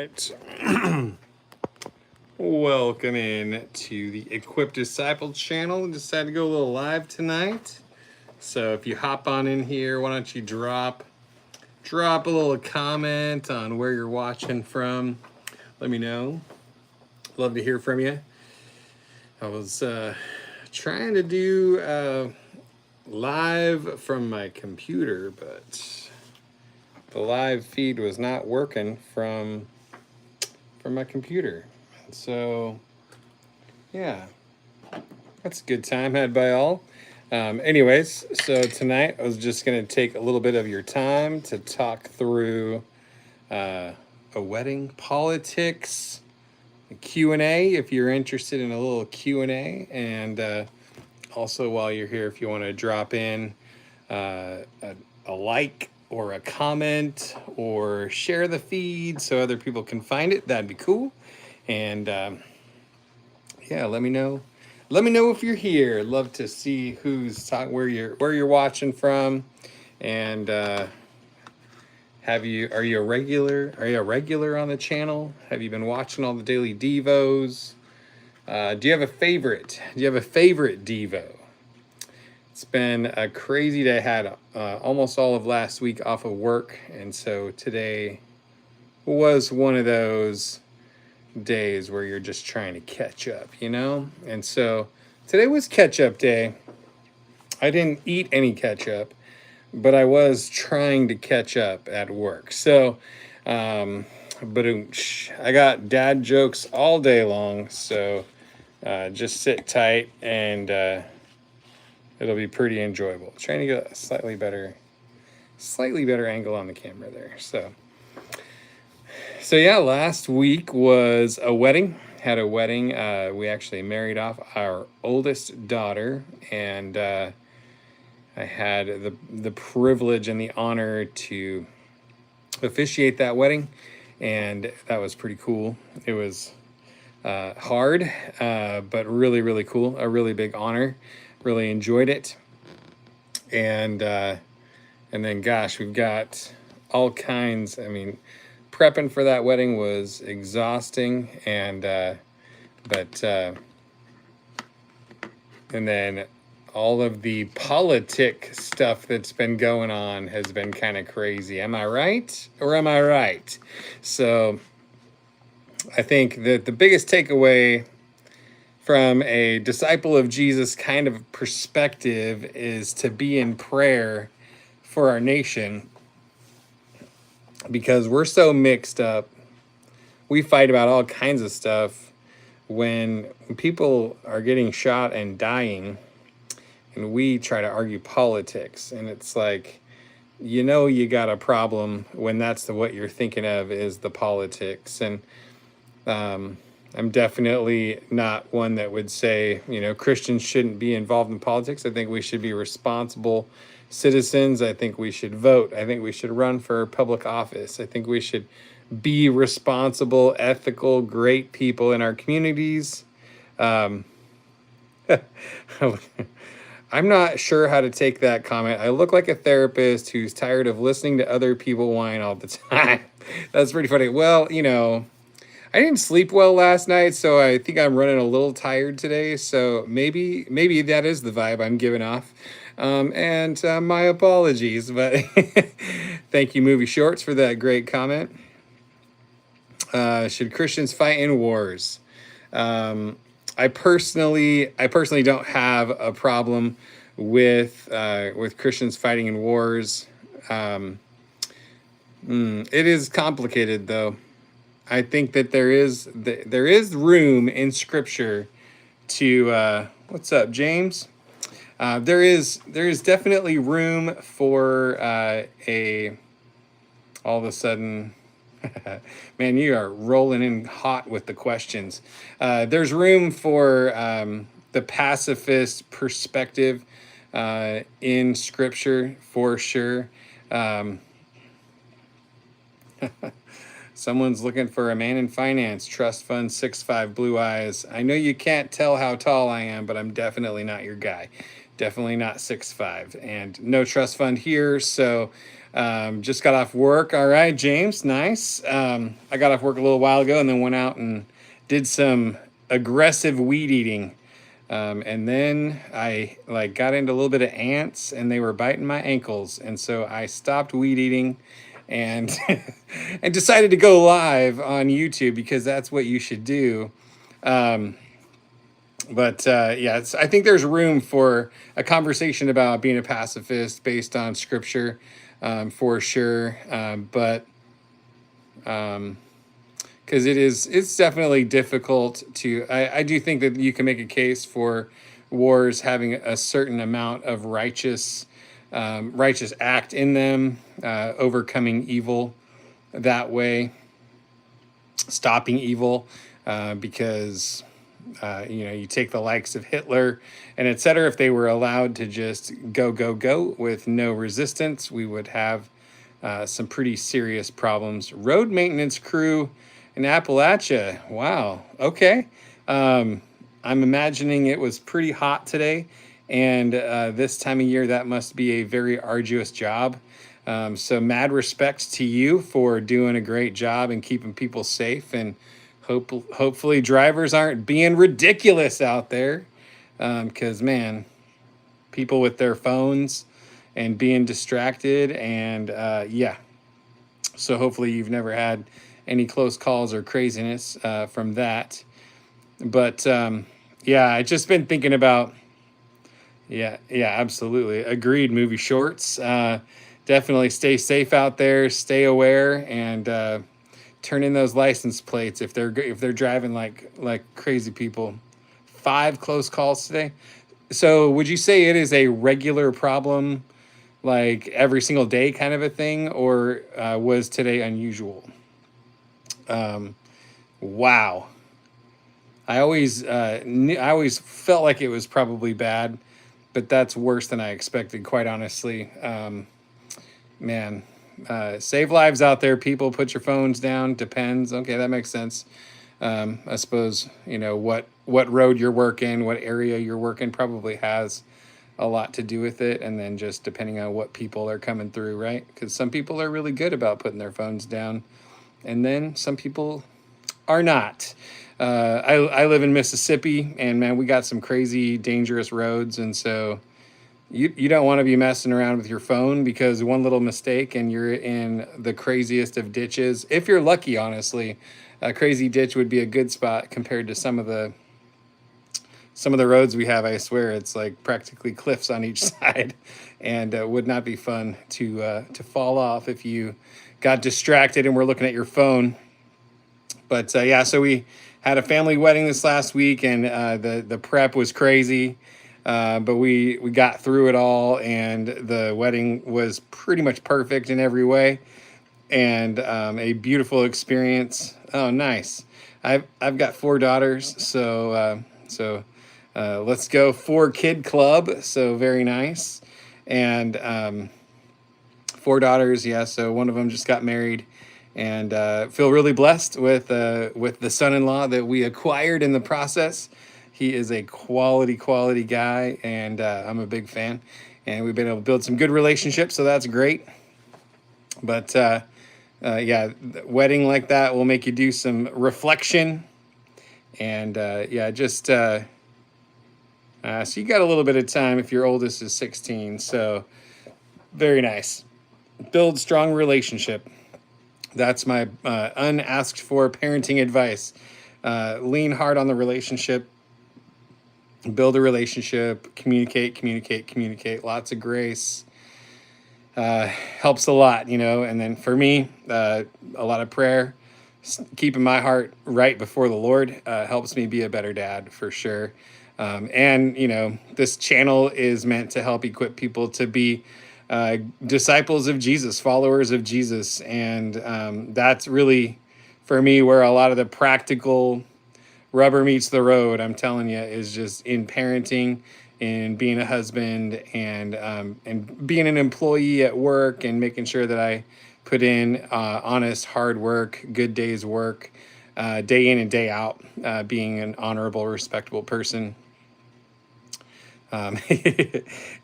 right. Welcome in to the Equipped Disciple channel. Decided to go a little live tonight. So if you hop on in here, why don't you drop a little comment on where you're watching from. Let me know. Love to hear from you. I was trying to do live from my computer, but the live feed was not working from my computer. So yeah, that's a good time had by all. Anyways, so tonight I was just going to take a little bit of your time to talk through a wedding politics, a Q&A if you're interested in a little Q&A, and also while you're here, if you want to drop in a like or a comment or share the feed so other people can find it, that'd be cool. And yeah, let me know. Let me know if you're here. Love to see who's talking, where you're watching from, and are you a regular? Are you a regular on the channel? Have you been watching all the daily devos? Do you have a favorite? Do you have a favorite devo? It's been a crazy day. I had almost all of last week off of work, and so today was one of those days where you're just trying to catch up, you know? And so today was catch-up day. I didn't eat any ketchup, but I was trying to catch up at work. So, I got dad jokes all day long, so just sit tight and it'll be pretty enjoyable. Trying to get a slightly better angle on the camera there. So yeah, last week was a wedding. Had a wedding. We actually married off our oldest daughter, and I had the privilege and the honor to officiate that wedding, and that was pretty cool. It was hard, but really, really cool. A really big honor. Really enjoyed it, and then gosh, we've got all kinds. I mean, prepping for that wedding was exhausting, and then all of the politic stuff that's been going on has been kind of crazy. Am I right? Or am I right? So I think that the biggest takeaway from a disciple of Jesus kind of perspective is to be in prayer for our nation, because we're so mixed up. We fight about all kinds of stuff when people are getting shot and dying, and we try to argue politics. And it's like, you got a problem when that's what you're thinking of is the politics. And I'm definitely not one that would say, Christians shouldn't be involved in politics. I think we should be responsible citizens. I think we should vote. I think we should run for public office. I think we should be responsible, ethical, great people in our communities. I'm not sure how to take that comment. I look like a therapist who's tired of listening to other people whine all the time. That's pretty funny. Well, I didn't sleep well last night, so I think I'm running a little tired today. So maybe that is the vibe I'm giving off. And my apologies, but thank you, Movie Shorts, for that great comment. Should Christians fight in wars? I personally don't have a problem with Christians fighting in wars. It is complicated, though. I think that there is room in Scripture to what's up, James? There is definitely room for all of a sudden. Man, you are rolling in hot with the questions. There's room for the pacifist perspective in Scripture for sure. Someone's looking for a man in finance, trust fund, 6'5", blue eyes. I know you can't tell how tall I am, but I'm definitely not your guy. Definitely not 6'5", and no trust fund here. So just got off work. All right, James, nice. I got off work a little while ago and then went out and did some aggressive weed eating. And then I got into a little bit of ants and they were biting my ankles. And so I stopped weed eating and and decided to go live on YouTube because that's what you should do. But yeah, I think there's room for a conversation about being a pacifist based on scripture, for sure. But because it's definitely difficult to. I do think that you can make a case for wars having a certain amount of righteous act in them, overcoming evil that way, stopping evil, because you take the likes of Hitler and et cetera. If they were allowed to just go with no resistance, we would have some pretty serious problems. Road maintenance crew in Appalachia. Wow. Okay. I'm imagining it was pretty hot today. And this time of year, that must be a very arduous job. So mad respect to you for doing a great job and keeping people safe. And hopefully drivers aren't being ridiculous out there. Because, man, people with their phones and being distracted. And, yeah. So hopefully you've never had any close calls or craziness from that. But, yeah, I just been thinking about, yeah, absolutely. Agreed, movie shorts. Definitely stay safe out there, stay aware, and turn in those license plates if they're driving like crazy people. 5 close calls today. So would you say it is a regular problem, like every single day kind of a thing, or was today unusual? Wow. I always felt like it was probably bad, but that's worse than I expected, quite honestly. Man, save lives out there, people. Put your phones down. Depends. Okay, that makes sense. I suppose what road you're working, what area you're working, probably has a lot to do with it, and then just depending on what people are coming through, right? Because some people are really good about putting their phones down, and then some people are not. I live in Mississippi, and man, we got some crazy dangerous roads, and so you don't want to be messing around with your phone, because one little mistake and you're in the craziest of ditches. If you're lucky, honestly, a crazy ditch would be a good spot compared to some of the roads we have. I swear it's like practically cliffs on each side, and would not be fun to fall off if you got distracted and were looking at your phone. But yeah, so we had a family wedding this last week, and the prep was crazy. But we got through it all, and the wedding was pretty much perfect in every way, and a beautiful experience. Oh, nice. I've got 4 daughters, so let's go 4-kid club. So very nice, and 4 daughters. Yeah, so one of them just got married, and feel really blessed with the son-in-law that we acquired in the process. He is a quality guy, and I'm a big fan. And we've been able to build some good relationships, so that's great. But yeah, the wedding like that will make you do some reflection. And yeah, just so you got a little bit of time if your oldest is 16. So very nice. Build strong relationship. That's my unasked for parenting advice. Lean hard on the relationship. Build a relationship, communicate, lots of grace, helps a lot, and then for me, a lot of prayer, keeping my heart right before the Lord, helps me be a better dad, for sure. And this channel is meant to help equip people to be disciples of Jesus, followers of Jesus, and that's really, for me, where a lot of the practical rubber meets the road, I'm telling you, is just in parenting, in being a husband, and being an employee at work, and making sure that I put in honest, hard work, good days work, day in and day out, being an honorable, respectable person. Um,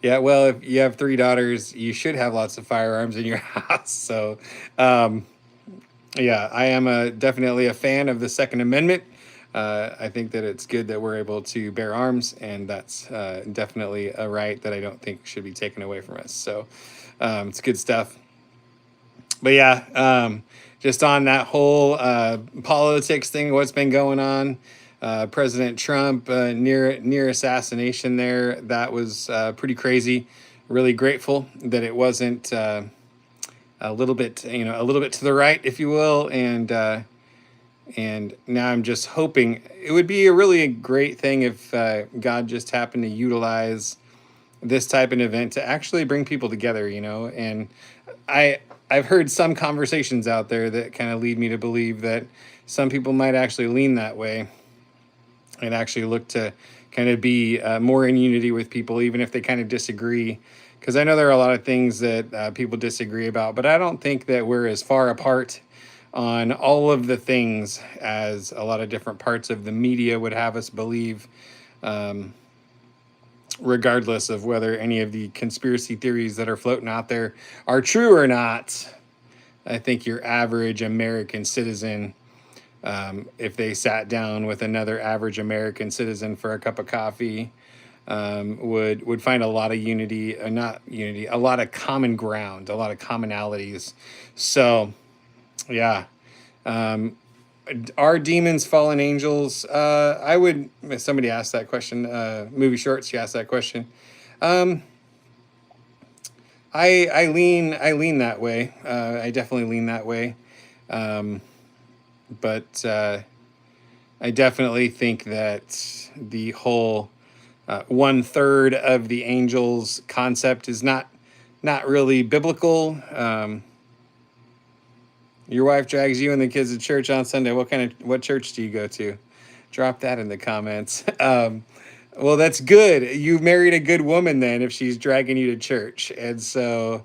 yeah, well, if you have three daughters, you should have lots of firearms in your house. So, um, yeah, I am definitely a fan of the Second Amendment. I think that it's good that we're able to bear arms, and that's definitely a right that I don't think should be taken away from us. So, it's good stuff. But yeah, just on that whole politics thing, what's been going on, President Trump near assassination there, that was pretty crazy. Really grateful that it wasn't a little bit, a little bit to the right, if you will, and now I'm just hoping it would be a really great thing if God just happened to utilize this type of event to actually bring people together, and I I've heard some conversations out there that kind of lead me to believe that some people might actually lean that way and actually look to kind of be more in unity with people, even if they kind of disagree. Because I know there are a lot of things that people disagree about, but I don't think that we're as far apart on all of the things as a lot of different parts of the media would have us believe. Um, Regardless of whether any of the conspiracy theories that are floating out there are true or not, I think your average American citizen, if they sat down with another average American citizen for a cup of coffee, would find a lot of unity, not unity, a lot of common ground, a lot of commonalities. So, yeah. Um, are demons fallen angels? I would. Somebody asked that question. Movie shorts. She asked that question. Um, I lean that way. I definitely lean that way. Um, but I definitely think that the whole 1/3 of the angels concept is not really biblical. Your wife drags you and the kids to church on Sunday. What church do you go to? Drop that in the comments. Well, that's good. You married a good woman then if she's dragging you to church. And so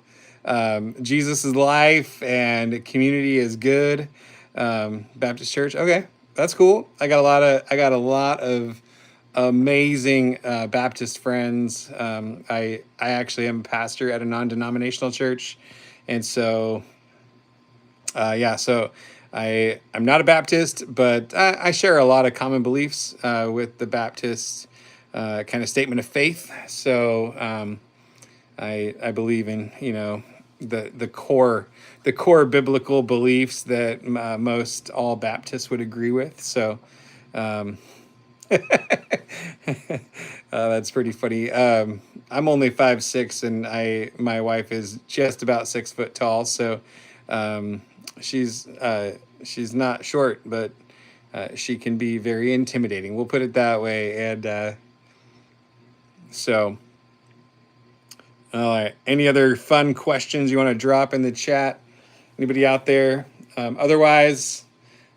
Jesus' life and community is good. Baptist church. Okay, that's cool. I got a lot of amazing Baptist friends. I actually am a pastor at a non-denominational church. And so yeah, so I'm not a Baptist, but I share a lot of common beliefs with the Baptist kind of statement of faith. So I believe in the core biblical beliefs that most all Baptists would agree with. So um, that's pretty funny. I'm only 5'6", and my wife is just about 6 foot tall. So um, she's she's not short, but she can be very intimidating. We'll put it that way. And so, all right. Any other fun questions you want to drop in the chat? Anybody out there? Otherwise,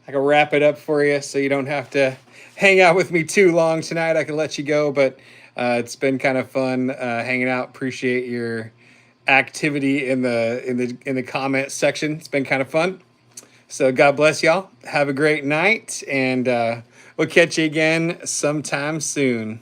I can wrap it up for you so you don't have to hang out with me too long tonight. I can let you go, but it's been kind of fun hanging out. Appreciate your activity in the comment section. It's been kind of fun. So God bless y'all. Have a great night, and we'll catch you again sometime soon.